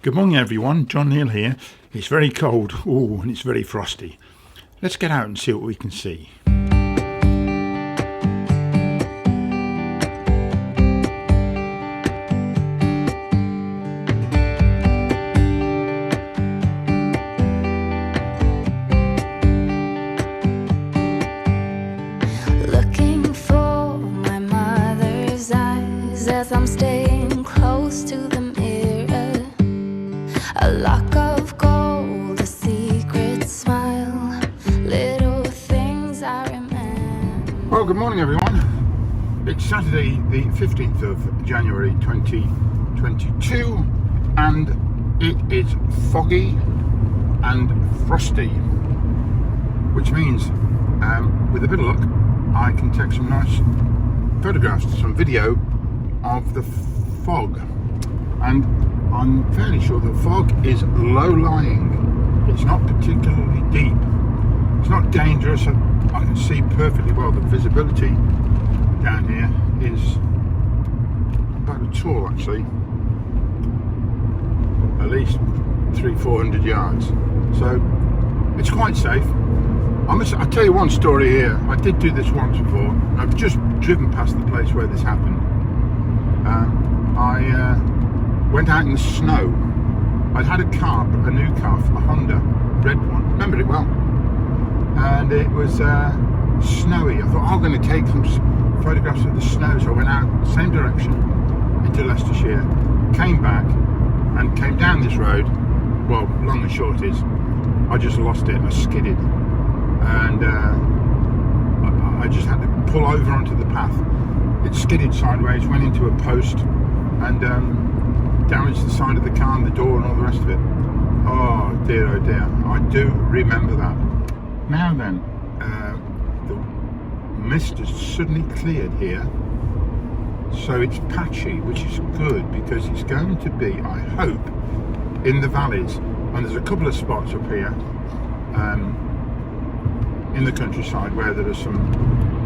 Good morning everyone, John Neal here. It's very cold, and it's very frosty. Let's get out and see what we can see. Looking for my mother's eyes as I'm staying close to the mirror. A lock of gold, a secret smile, little things I remember. Well, good morning everyone. It's Saturday the 15th of January 2022 and it is foggy and frosty, which means with a bit of luck I can take some nice photographs, some video of the fog, and I'm fairly sure the fog is low-lying. It's not particularly deep. It's not dangerous. I can see perfectly well. The visibility down here is about a tall, actually, at least 300-400 yards. So it's quite safe. I'll tell you one story here. I did do this once before. I've just driven past the place where this happened. I went out in the snow. I'd had a car, a new car, a Honda, red one. Remembered it well. And it was snowy. I thought, I'm going to take some photographs of the snow. So I went out same direction into Leicestershire, came back, and came down this road. Well, long and short is, I just lost it. I skidded. And I just had to pull over onto the path. It skidded sideways, went into a post, and damaged the side of the car and the door and all the rest of it. Oh dear, I do remember that. Now then, the mist has suddenly cleared here, so it's patchy, which is good because it's going to be, I hope, in the valleys. And there's a couple of spots up here in the countryside where there are some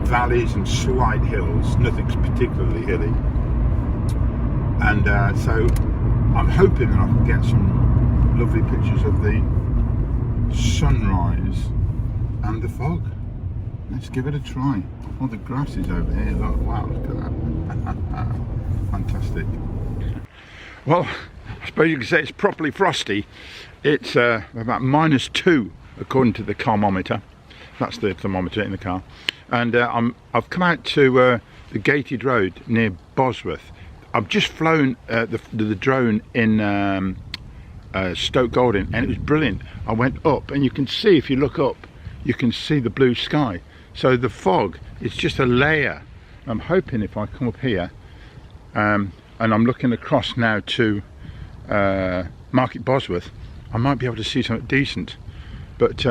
valleys and slight hills, nothing's particularly hilly, and so I'm hoping that I can get some lovely pictures of the sunrise and the fog. Let's give it a try. Oh, the grass is over here. Look, wow, look at that. Fantastic. Well, I suppose you could say it's properly frosty. It's about -2 according to the thermometer. That's the thermometer in the car, and I've come out to the gated road near Bosworth. I've just flown the drone in Stoke Golding, and it was brilliant. I went up, and you can see, if you look up, you can see the blue sky. So the fog is just a layer. I'm hoping if I come up here, and I'm looking across now to Market Bosworth, I might be able to see something decent. But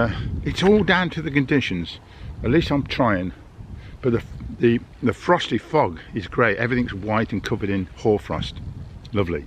it's all down to the conditions. At least I'm trying. But the frosty fog is great. Everything's white and covered in hoarfrost. Lovely.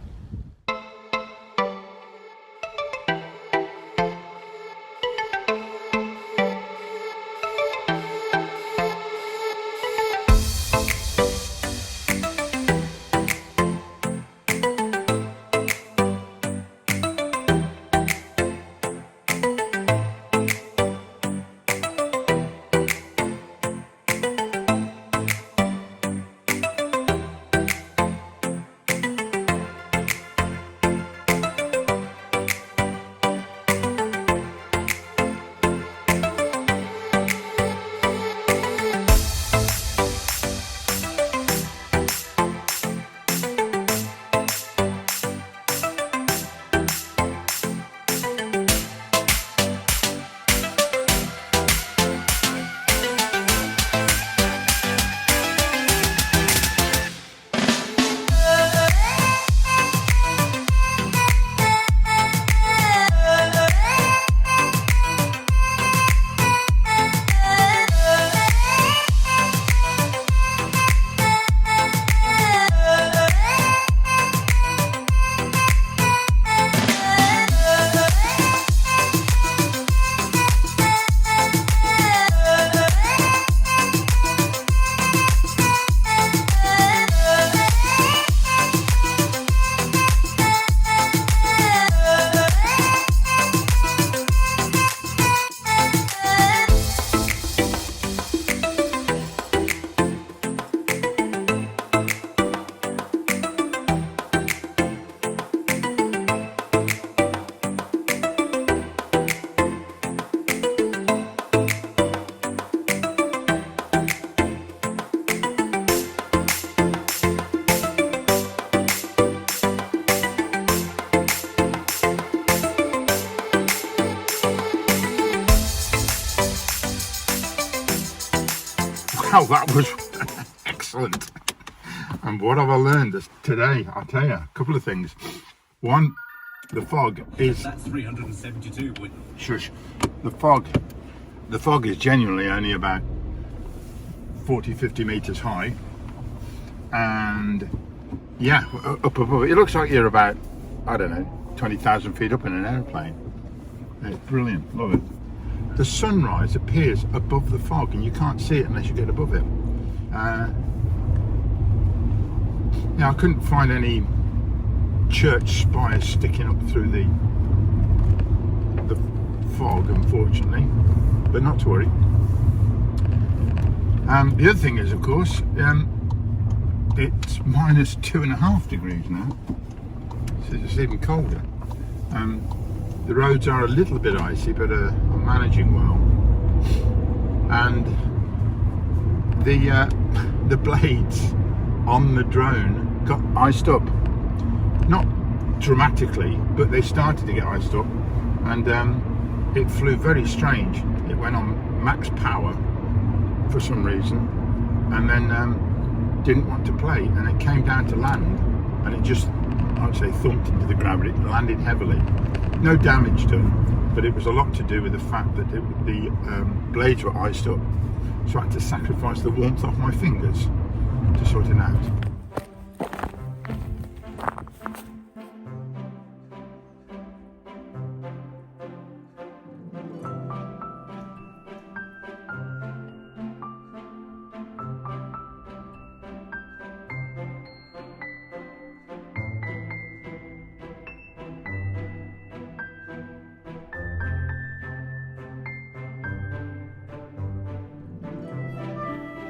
Wow, that was excellent. And what have I learned today? I'll tell you a couple of things. One, the fog is... That's 372. Shush. The fog is genuinely only about 40-50 meters high, and yeah, up above it looks like you're about, I don't know, 20,000 feet up in an airplane. It's brilliant, love it. The sunrise appears above the fog and you can't see it unless you get above it. Now I couldn't find any church spires sticking up through the fog, unfortunately, but not to worry. The other thing is, of course, it's minus 2.5 degrees now, so it's even colder. The roads are a little bit icy, but are managing well, and the blades on the drone got iced up. Not dramatically, but they started to get iced up, and it flew very strange. It went on max power for some reason, and then didn't want to play, and it came down to land, and it just, I would say, thumped into the ground. It landed heavily. No damage done, but it was a lot to do with the fact that the blades were iced up, so I had to sacrifice the warmth off my fingers to sort it out.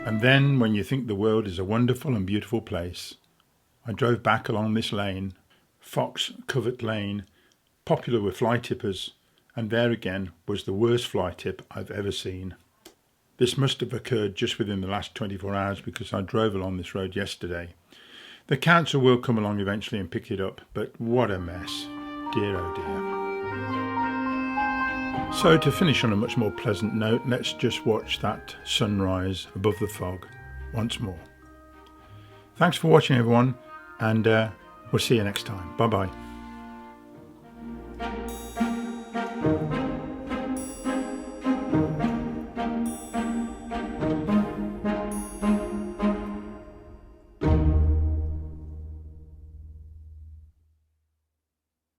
And then, when you think the world is a wonderful and beautiful place, I drove back along this lane, Fox Covert Lane, popular with fly tippers, and there again was the worst fly tip I've ever seen. This must have occurred just within the last 24 hours because I drove along this road yesterday. The council will come along eventually and pick it up, but what a mess. Dear oh dear. So to finish on a much more pleasant note, let's just watch that sunrise above the fog once more. Thanks for watching everyone, and we'll see you next time. Bye bye.